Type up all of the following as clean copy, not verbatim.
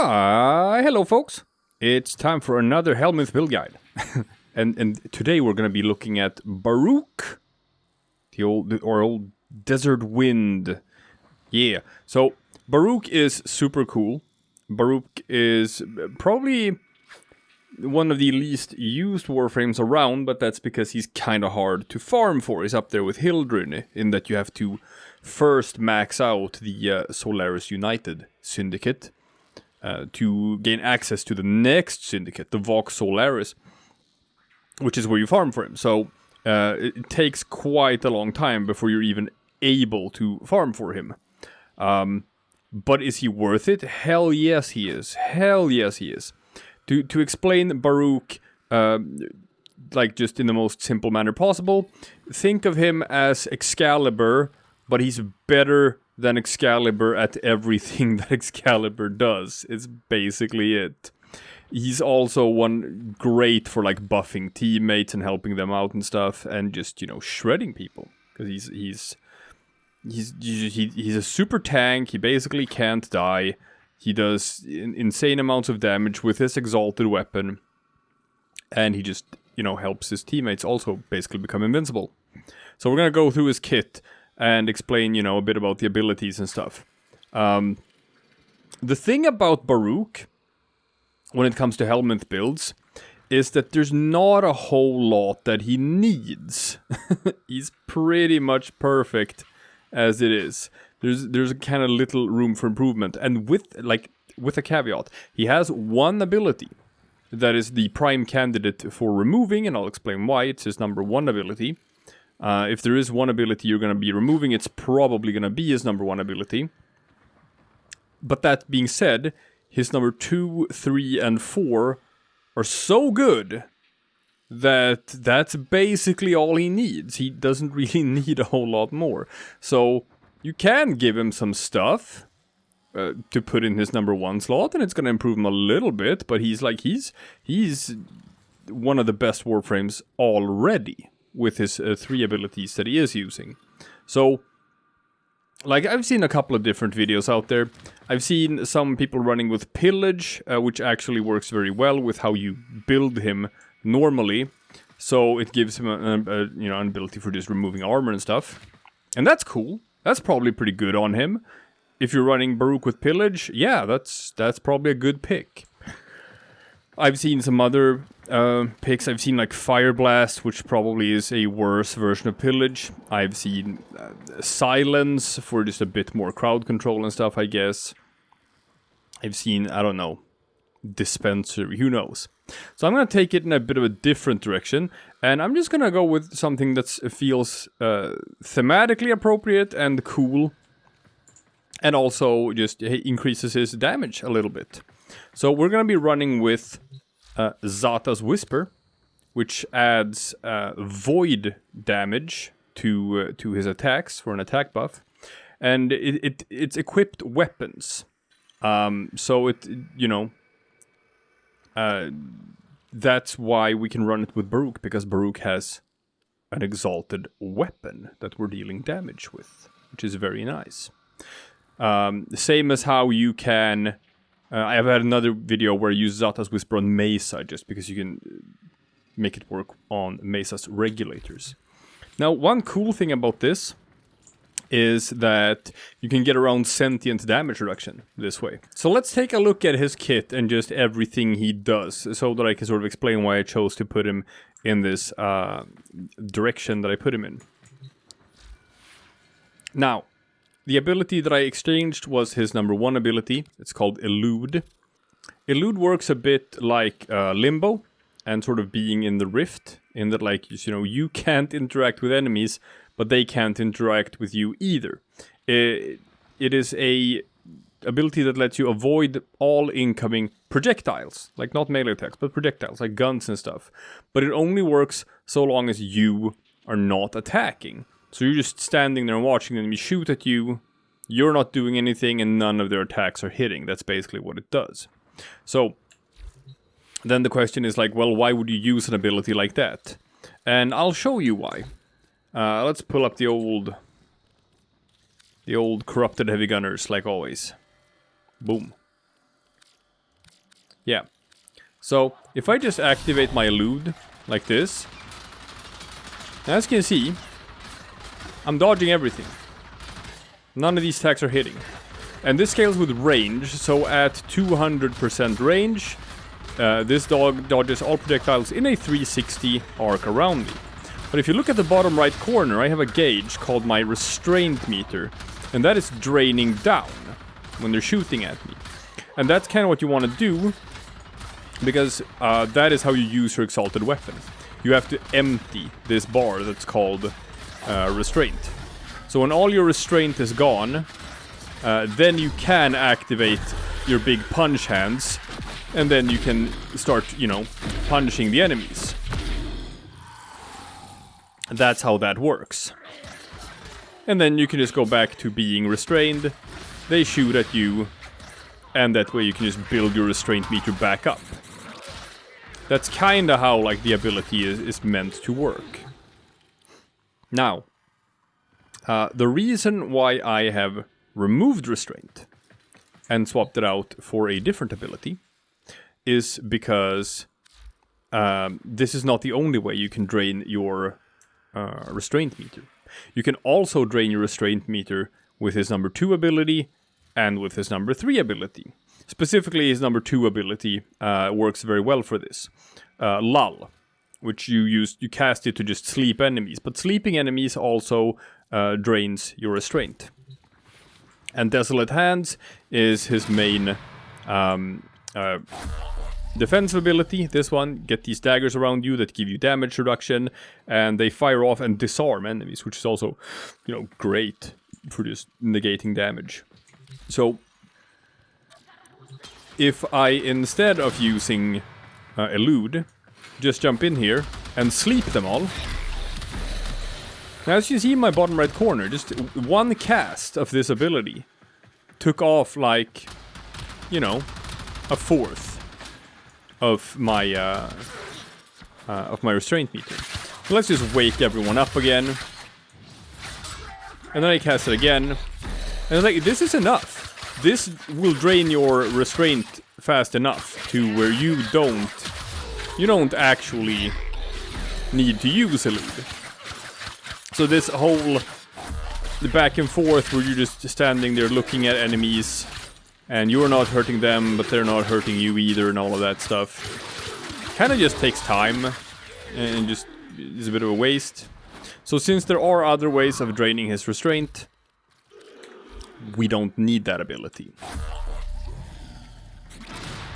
Why, hello folks! It's time for another Helminth build guide. and today we're going to be looking at Baruch, the old desert wind. Yeah, so Baruch is super cool. Baruch is probably one of the least used Warframes around, but that's because he's kind of hard to farm for. He's up there with Hildryn, in that you have to first max out the Solaris United Syndicate to gain access to the next syndicate, the Vox Solaris, which is where you farm for him. So it takes quite a long time before you're even able to farm for him. But is he worth it? Hell yes he is. Hell yes he is. To explain Baruch, like just in the most simple manner possible, think of him as Excalibur, but he's better than Excalibur at everything that Excalibur does. It's basically it. He's also one great for like buffing teammates and helping them out and stuff, and just, you know, shredding people, because he's a super tank. He basically can't die. He does insane amounts of damage with his exalted weapon, and he just, you know, helps his teammates also basically become invincible. So we're gonna go through his kit and explain, you know, a bit about the abilities and stuff. The thing about Baruch, when it comes to Helminth builds, is that there's not a whole lot that he needs. He's pretty much perfect as it is. There's kind of little room for improvement, and with a caveat, he has one ability that is the prime candidate for removing, and I'll explain why. It's his number one ability. If there is one ability you're going to be removing, it's probably going to be his number one ability. But that being said, his number 2, 3, and 4 are so good that that's basically all he needs. He doesn't really need a whole lot more. So you can give him some stuff to put in his number one slot, and it's going to improve him a little bit, but he's one of the best Warframes already with his 3 abilities that he is using. So, like, I've seen a couple of different videos out there. I've seen some people running with Pillage, which actually works very well with how you build him normally. So it gives him an ability for just removing armor and stuff. And that's cool. That's probably pretty good on him. If you're running Baruch with Pillage, yeah, that's probably a good pick. I've seen some other picks. I've seen like Fire Blast, which probably is a worse version of Pillage. I've seen Silence for just a bit more crowd control and stuff, I guess. I've seen, I don't know, Dispensary, who knows. So I'm going to take it in a bit of a different direction, and I'm just going to go with something that feels thematically appropriate and cool, and also just increases his damage a little bit. So we're going to be running with Xata's Whisper, which adds void damage to his attacks for an attack buff, and it's equipped weapons. So it, you know, that's why we can run it with Baruch, because Baruch has an exalted weapon that we're dealing damage with, which is very nice. Same as how you can... I have had another video where I use Xata's Whisper on Mesa, just because you can make it work on Mesa's regulators. Now, one cool thing about this is that you can get around sentient damage reduction this way. So let's take a look at his kit and just everything he does, so that I can sort of explain why I chose to put him in this direction that I put him in. Now, the ability that I exchanged was his number one ability. It's called Elude. Elude works a bit like Limbo, and sort of being in the Rift, in that, like, you know, you can't interact with enemies, but they can't interact with you either. It is a ability that lets you avoid all incoming projectiles, like not melee attacks, but projectiles, like guns and stuff. But it only works so long as you are not attacking. So you're just standing there and watching them shoot at you, you're not doing anything, and none of their attacks are hitting. That's basically what it does. So then the question is like, well, why would you use an ability like that? And I'll show you why. Let's pull up the old corrupted heavy gunners, like always. Boom. Yeah. So, if I just activate my Elude, like this, as you can see, I'm dodging everything. None of these attacks are hitting. And this scales with range, so at 200% range, this dog dodges all projectiles in a 360 arc around me. But if you look at the bottom right corner, I have a gauge called my Restraint meter, and that is draining down when they're shooting at me. And that's kind of what you want to do, because that is how you use your exalted weapon. You have to empty this bar that's called Restraint. So when all your Restraint is gone, then you can activate your big punch hands, and then you can start, punching the enemies. That's how that works. And then you can just go back to being restrained, they shoot at you, and that way you can just build your restraint meter back up. That's kinda how, like, the ability is meant to work. Now, the reason why I have removed restraint and swapped it out for a different ability is because this is not the only way you can drain your restraint meter. You can also drain your restraint meter with his number 2 ability and with his number 3 ability. Specifically, his number 2 ability works very well for this. Lull, which you cast it to just sleep enemies, but sleeping enemies also drains your restraint. And Desolate Hands is his main defensive ability. This one, get these daggers around you that give you damage reduction, and they fire off and disarm enemies, which is also, great for just negating damage. So, if I, instead of using Elude, just jump in here and sleep them all. Now, as you see in my bottom right corner, just one cast of this ability took off, like, a fourth of my restraint meter. So let's just wake everyone up again. And then I cast it again. And like, this is enough. This will drain your restraint fast enough to where you don't actually need to use Elude. So this whole back and forth where you're just standing there looking at enemies and you're not hurting them, but they're not hurting you either, and all of that stuff kind of just takes time and just is a bit of a waste. So since there are other ways of draining his restraint, we don't need that ability.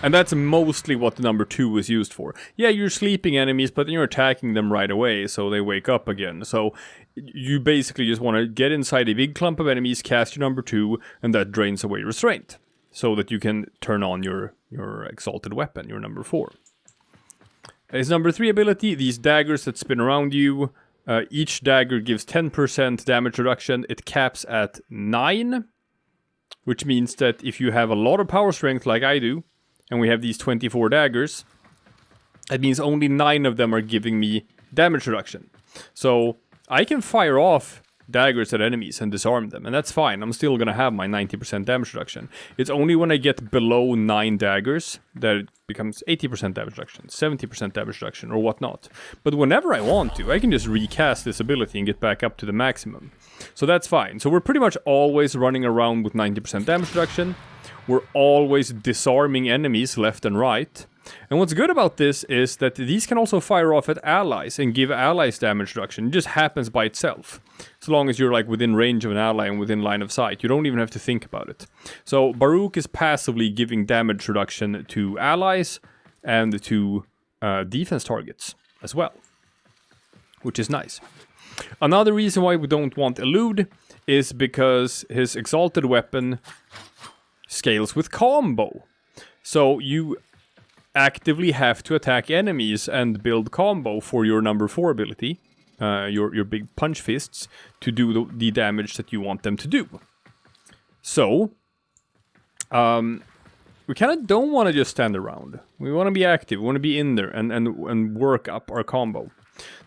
And that's mostly what the number 2 is used for. Yeah, you're sleeping enemies, but then you're attacking them right away, so they wake up again. So you basically just want to get inside a big clump of enemies, cast your number 2, and that drains away restraint. So that you can turn on your exalted weapon, your number 4. His number 3 ability, these daggers that spin around you. Each dagger gives 10% damage reduction. It caps at 9. Which means that if you have a lot of power strength like I do, and we have these 24 daggers, that means only 9 of them are giving me damage reduction. So I can fire off daggers at enemies and disarm them, and that's fine. I'm still gonna have my 90% damage reduction. It's only when I get below 9 daggers that it becomes 80% damage reduction, 70% damage reduction, or whatnot. But whenever I want to, I can just recast this ability and get back up to the maximum. So that's fine. So we're pretty much always running around with 90% damage reduction. We're always disarming enemies left and right. And what's good about this is that these can also fire off at allies and give allies damage reduction. It just happens by itself. So long as you're like within range of an ally and within line of sight. You don't even have to think about it. So Baruch is passively giving damage reduction to allies and to defense targets as well. Which is nice. Another reason why we don't want Elude is because his exalted weapon scales with combo. So you actively have to attack enemies and build combo for your number 4 ability, your big punch fists, to do the damage that you want them to do. So, we kind of don't want to just stand around. We want to be active, we want to be in there and work up our combo.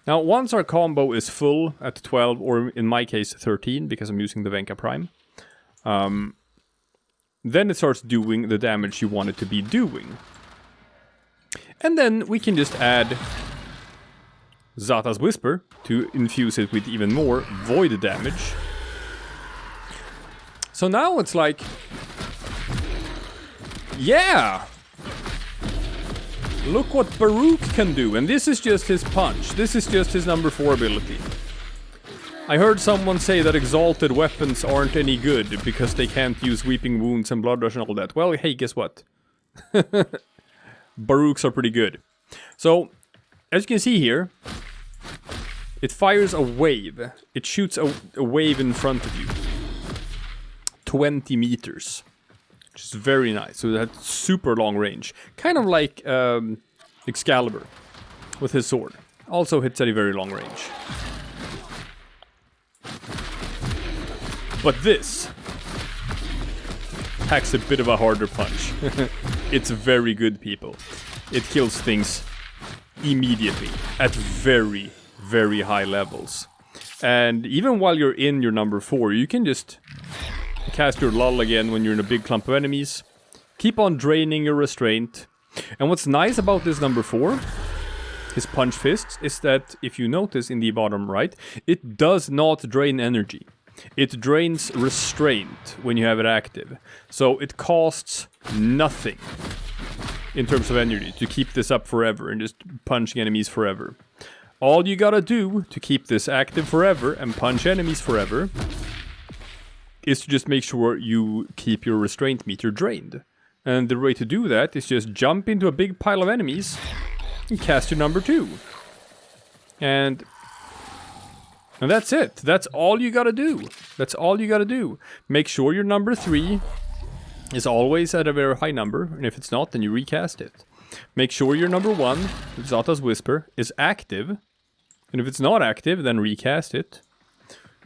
Now, once our combo is full at 12, or in my case 13, because I'm using the Venka Prime, then it starts doing the damage you want it to be doing. And then we can just add Xata's Whisper to infuse it with even more void damage. So now it's like... yeah! Look what Baruch can do, and this is just his punch. This is just his number 4 ability. I heard someone say that exalted weapons aren't any good because they can't use Weeping Wounds and Blood Rush and all that. Well, hey, guess what? Baruchs are pretty good. So, as you can see here, it fires a wave. It shoots a wave in front of you. 20 meters. Which is very nice. So that's super long range. Kind of like Excalibur with his sword. Also hits at a very long range. But this packs a bit of a harder punch. It's very good, people. It kills things immediately at very, very high levels. And even while you're in your number 4, you can just cast your lull again when you're in a big clump of enemies. Keep on draining your restraint. And what's nice about this number 4, his punch fists, is that if you notice in the bottom right, it does not drain energy. It drains restraint when you have it active. So it costs nothing in terms of energy to keep this up forever and just punching enemies forever. All you gotta do to keep this active forever and punch enemies forever is to just make sure you keep your restraint meter drained. And the way to do that is just jump into a big pile of enemies and cast your number 2. And that's it. That's all you gotta do. That's all you gotta do. Make sure your number 3 is always at a very high number, and if it's not, then you recast it. Make sure your number 1, Xata's Whisper, is active, and if it's not active, then recast it.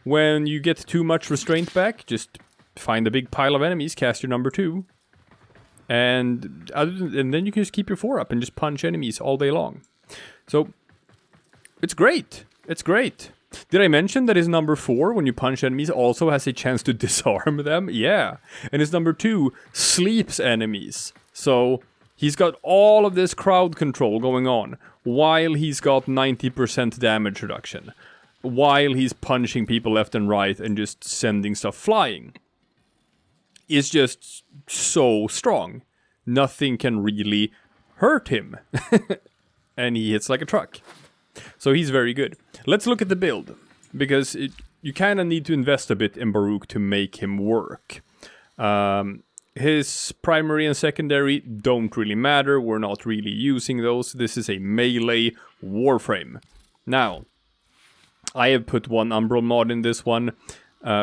When you get too much restraint back, just find a big pile of enemies, cast your number 2, and then you can just keep your 4 up and just punch enemies all day long. So, it's great. It's great. Did I mention that his number 4, when you punch enemies, also has a chance to disarm them? Yeah. And his number 2 sleeps enemies. So, he's got all of this crowd control going on, while he's got 90% damage reduction. While he's punching people left and right and just sending stuff flying. It's just so strong. Nothing can really hurt him. And he hits like a truck. So he's very good. Let's look at the build. Because you kind of need to invest a bit in Baruch to make him work. His primary and secondary don't really matter. We're not really using those. This is a melee Warframe. Now, I have put one Umbral mod in this one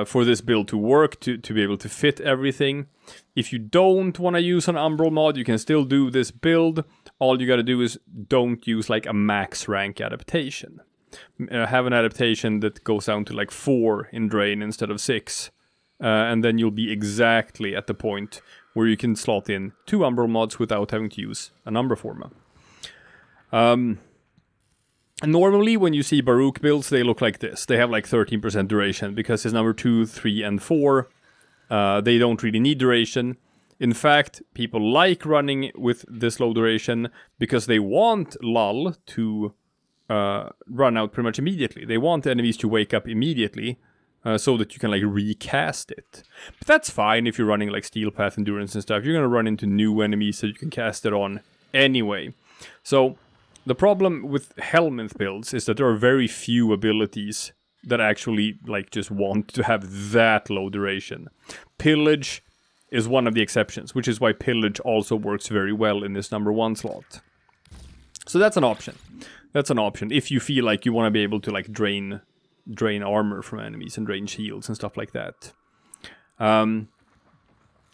for this build to work, to be able to fit everything. If you don't want to use an Umbral mod, you can still do this build. All you gotta do is don't use like a max rank adaptation. Have an adaptation that goes down to like 4 in drain instead of 6. And then you'll be exactly at the point where you can slot in 2 Umbral mods without having to use an Umbra Forma. Normally, when you see Baruch builds, they look like this. They have like 13% duration, because his number 2, 3, and 4, they don't really need duration. In fact, people like running with this low duration because they want lull to run out pretty much immediately. They want enemies to wake up immediately, so that you can like recast it. But that's fine if you're running like Steel Path Endurance and stuff. You're gonna run into new enemies that you can cast it on anyway. So the problem with Helminth builds is that there are very few abilities that actually like just want to have that low duration. Pillage is one of the exceptions, which is why Pillage also works very well in this number 1 slot. So that's an option. That's an option if you feel like you want to be able to like drain armor from enemies and drain shields and stuff like that.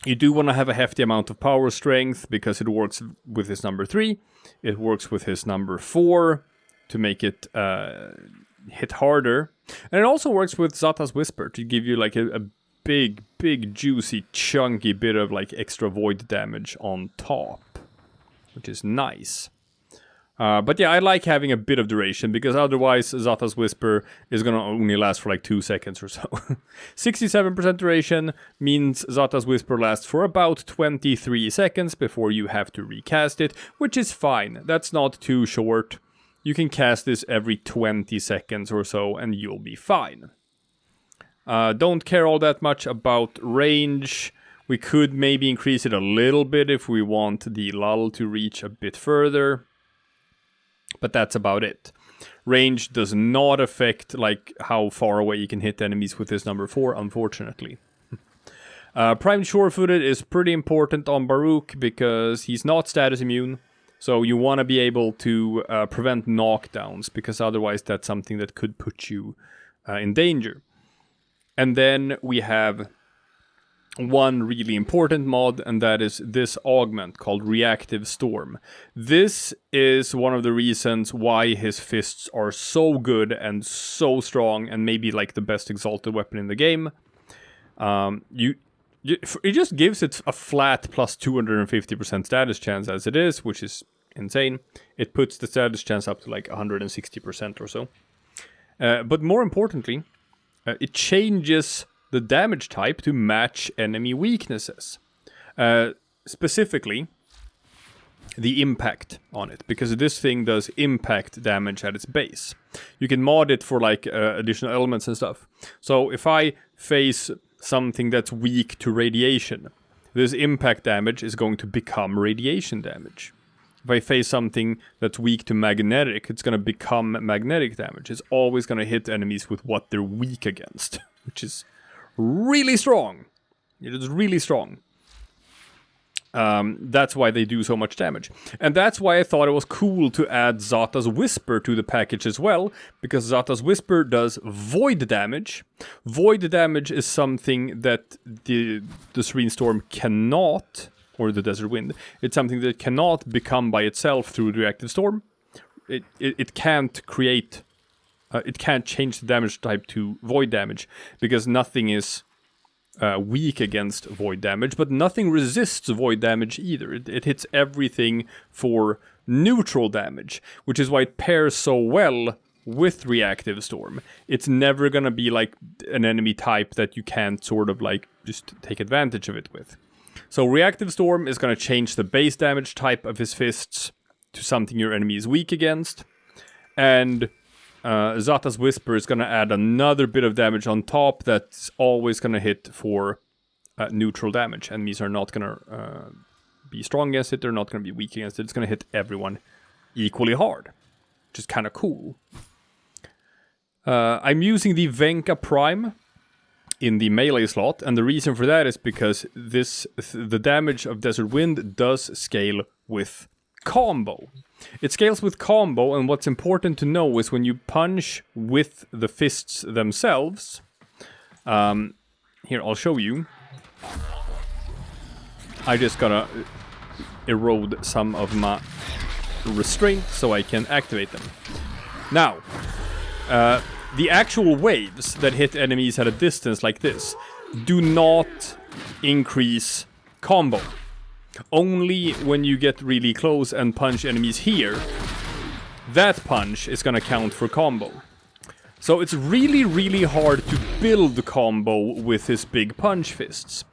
You do want to have a hefty amount of power strength because it works with his number 3. It works with his number 4 to make it hit harder. And it also works with Xata's Whisper to give you like a big, juicy, chunky bit of like extra void damage on top, which is nice. But yeah, I like having a bit of duration, because otherwise Xata's Whisper is gonna only last for like 2 seconds or so. 67% duration means Xata's Whisper lasts for about 23 seconds before you have to recast it, which is fine. That's not too short. You can cast this every 20 seconds or so and you'll be fine. Don't care all that much about range. We could maybe increase it a little bit if we want the lull to reach a bit further. But that's about it. Range does not affect like how far away you can hit enemies with this number 4, unfortunately. Primed Sure-Footed is pretty important on Baruch because he's not status immune. So you want to be able to prevent knockdowns, because otherwise that's something that could put you in danger. And then we have one really important mod, and that is this augment called Reactive Storm. This is one of the reasons why his fists are so good and so strong, and maybe like the best exalted weapon in the game. It just gives it a flat plus 250% status chance as it is, which is insane. It puts the status chance up to like 160% or so. But more importantly, it changes the damage type to match enemy weaknesses. Specifically, the impact on it, because this thing does impact damage at its base. You can mod it for like additional elements and stuff. So if I face something that's weak to radiation, this impact damage is going to become radiation damage. If I face something that's weak to magnetic, it's going to become magnetic damage. It's always going to hit enemies with what they're weak against, which is really strong. It is really strong. That's why they do so much damage. And that's why I thought it was cool to add Xata's Whisper to the package as well, because Xata's Whisper does void damage. Void damage is something that the Serene Storm cannot, or the Desert Wind, it's something that cannot become by itself through the Reactive Storm. It can't create... it can't change the damage type to void damage, because nothing is weak against void damage, but nothing resists void damage either. It hits everything for neutral damage, which is why it pairs so well with Reactive Storm. It's never gonna be like an enemy type that you can't sort of like just take advantage of it with. So Reactive Storm is gonna change the base damage type of his fists to something your enemy is weak against, and Xata's Whisper is going to add another bit of damage on top that's always going to hit for neutral damage. Enemies are not going to be strong against it, they're not going to be weak against it. It's going to hit everyone equally hard, which is kind of cool. I'm using the Venka Prime in the melee slot, and the reason for that is because the damage of Desert Wind does scale with combo. It scales with combo, and what's important to know is when you punch with the fists themselves, here, I'll show you. I just gotta erode some of my restraint so I can activate them. Now, the actual waves that hit enemies at a distance like this do not increase combo. Only when you get really close and punch enemies here, that punch is gonna count for combo. So it's really, really hard to build combo with his big punch fists.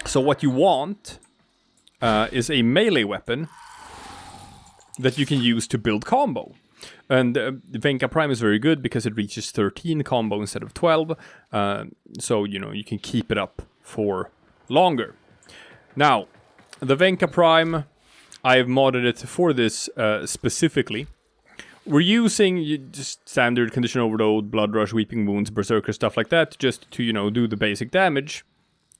So what you want is a melee weapon that you can use to build combo. And Venka Prime is very good because it reaches 13 combo instead of 12. So, you know, you can keep it up for longer. Now, the Venka Prime, I've modded it for this specifically. We're using just standard Condition Overload, Blood Rush, Weeping Wounds, Berserker, stuff like that, just to, you know, do the basic damage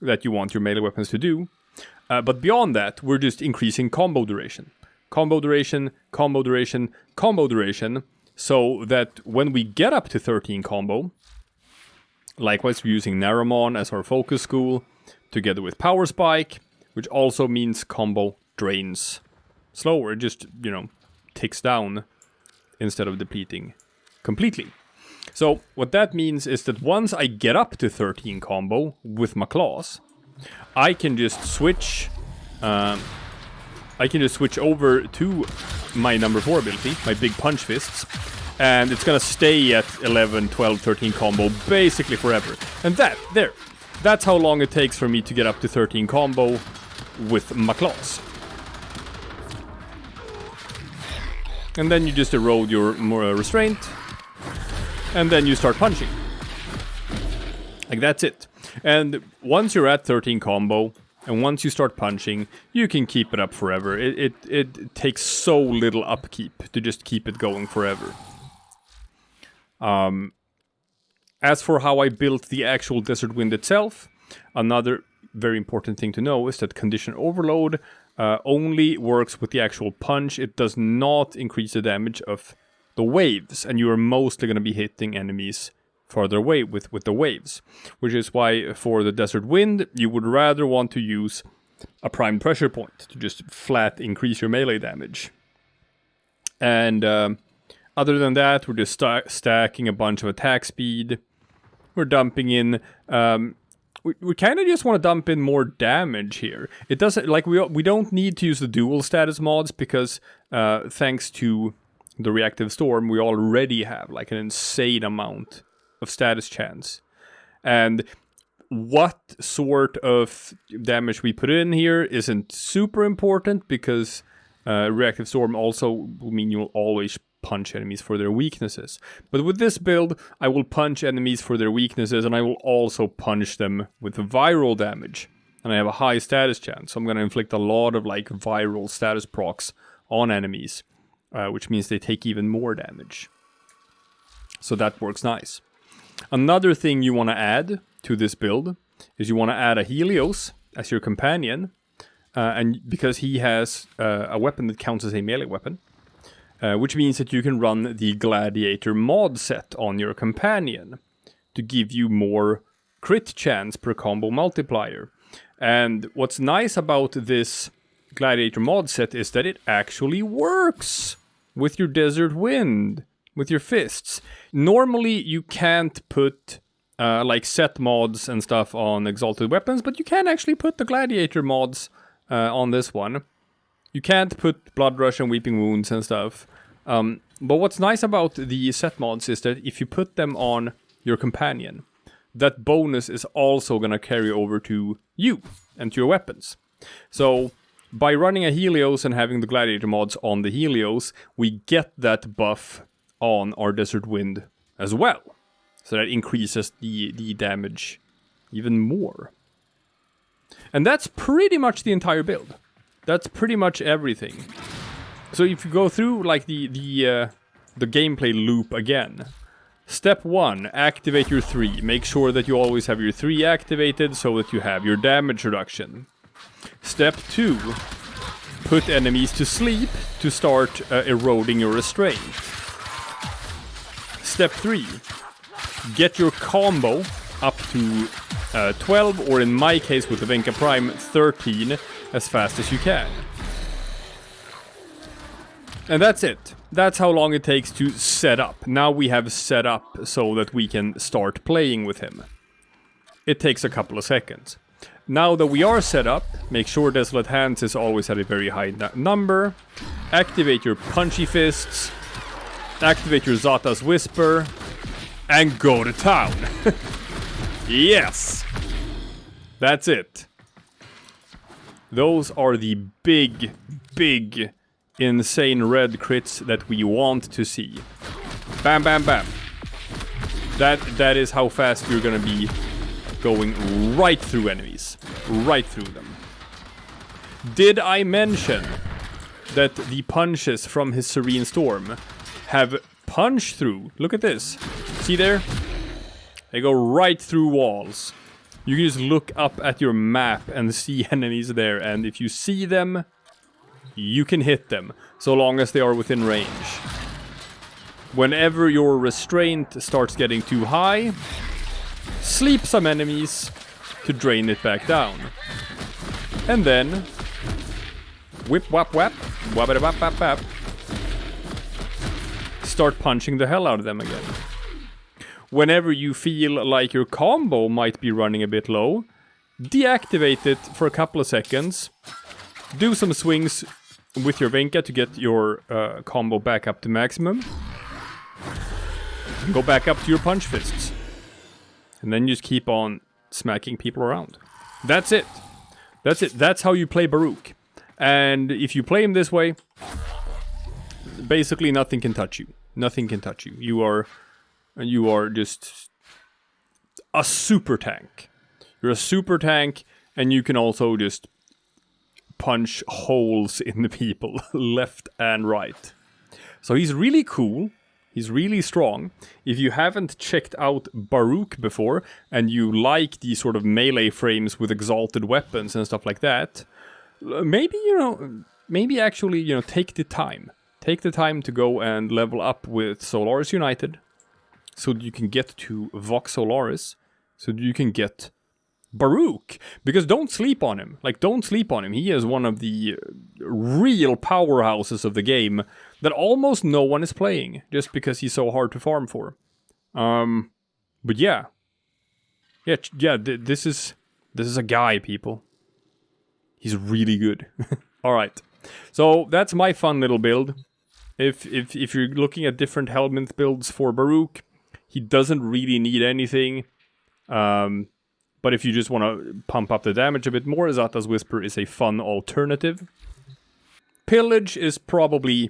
that you want your melee weapons to do. But beyond that, we're just increasing combo duration. Combo duration, combo duration, combo duration, so that when we get up to 13 combo, likewise we're using Naramon as our focus school, together with Power Spike, which also means combo drains slower. It just, you know, ticks down instead of depleting completely. So what that means is that once I get up to 13 combo with my claws, I can just switch I can just switch over to my number 4 ability, my big punch fists, and it's gonna stay at 11, 12, 13 combo basically forever. And that's how long it takes for me to get up to 13 combo with my claws. And then you just erode your restraint, and then you start punching. Like, that's it. And once you're at 13 combo, and once you start punching, you can keep it up forever. It takes so little upkeep to just keep it going forever. As for how I built the actual Desert Wind itself, another very important thing to know is that Condition Overload only works with the actual punch. It does not increase the damage of the waves, and you are mostly going to be hitting enemies farther away with the waves. Which is why for the Desert Wind, you would rather want to use a Prime Pressure Point to just flat increase your melee damage. And other than that, we're just stacking a bunch of attack speed. We're dumping in... we kind of just want to dump in more damage here. It doesn't... Like, we don't need to use the dual status mods because thanks to the Reactive Storm, we already have like an insane amount of status chance. And what sort of damage we put in here isn't super important because Reactive Storm also will mean you'll always punch enemies for their weaknesses. But with this build, I will punch enemies for their weaknesses, and I will also punch them with viral damage. And I have a high status chance, so I'm going to inflict a lot of like viral status procs on enemies, which means they take even more damage. So that works nice. Another thing you want to add to this build is you want to add a Helios as your companion, and because he has a weapon that counts as a melee weapon, which means that you can run the Gladiator mod set on your companion to give you more crit chance per combo multiplier. And what's nice about this Gladiator mod set is that it actually works with your Desert Wind, with your fists. Normally you can't put like set mods and stuff on Exalted Weapons, but you can actually put the Gladiator mods on this one. You can't put Blood Rush and Weeping Wounds and stuff. But what's nice about the set mods is that if you put them on your companion, that bonus is also going to carry over to you and to your weapons. So by running a Helios and having the Gladiator mods on the Helios, we get that buff on our Desert Wind as well. So that increases the damage even more. And that's pretty much the entire build. That's pretty much everything. So if you go through like the gameplay loop again. Step 1, activate your 3. Make sure that you always have your 3 activated so that you have your damage reduction. Step 2, put enemies to sleep to start eroding your restraint. Step 3, get your combo up to 12, or in my case with the Venka Prime, 13 as fast as you can. And that's it. That's how long it takes to set up. Now we have set up so that we can start playing with him. It takes a couple of seconds. Now that we are set up, make sure Desolate Hands is always at a very high number. Activate your Punchy Fists. Activate your Xata's Whisper. And go to town. Yes! That's it. Those are the big, insane red crits that we want to see. Bam, bam, bam. That is how fast you're gonna be going right through enemies. Right through them. Did I mention that the punches from his Serene Storm have punch through? Look at this. See there? They go right through walls. You can just look up at your map and see enemies there, and if you see them, you can hit them, so long as they are within range. Whenever your restraint starts getting too high, sleep some enemies to drain it back down. And then, whip whap whap, wabbada whap whap whap, start punching the hell out of them again. Whenever you feel like your combo might be running a bit low, deactivate it for a couple of seconds, do some swings with your Venka to get your combo back up to maximum. And go back up to your punch fists. And then you just keep on smacking people around. That's it. That's it. That's how you play Baruch. And if you play him this way, basically nothing can touch you. Nothing can touch you. You are just a super tank. You're a super tank, and you can also just punch holes in the people left and right. So he's really cool. He's really strong. If you haven't checked out Baruch before, and you like these sort of melee frames with exalted weapons and stuff like that, maybe, actually, take the time. Take the time to go and level up with Solaris United, so that you can get to Vox Solaris, so that you can get Baruch. Because don't sleep on him. Like, don't sleep on him. He is one of the real powerhouses of the game that almost no one is playing, just because he's so hard to farm for. But yeah. This is a guy, people. He's really good. Alright. So, that's my fun little build. If you're looking at different Helminth builds for Baruch, he doesn't really need anything. But if you just want to pump up the damage a bit more, Xata's Whisper is a fun alternative. Pillage is probably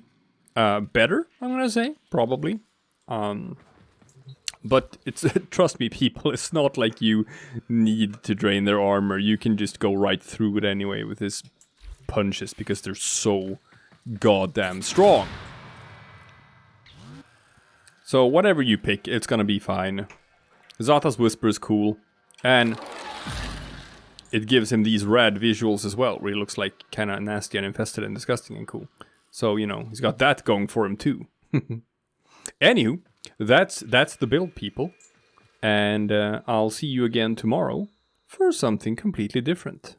better, I'm gonna say. Probably. But it's trust me, people, it's not like you need to drain their armor. You can just go right through it anyway with his punches, because they're so goddamn strong. So whatever you pick, it's gonna be fine. Xata's Whisper is cool. And it gives him these rad visuals as well, where he looks like kind of nasty and infested and disgusting and cool. So, he's got that going for him too. Anywho, that's the build, people. And I'll see you again tomorrow for something completely different.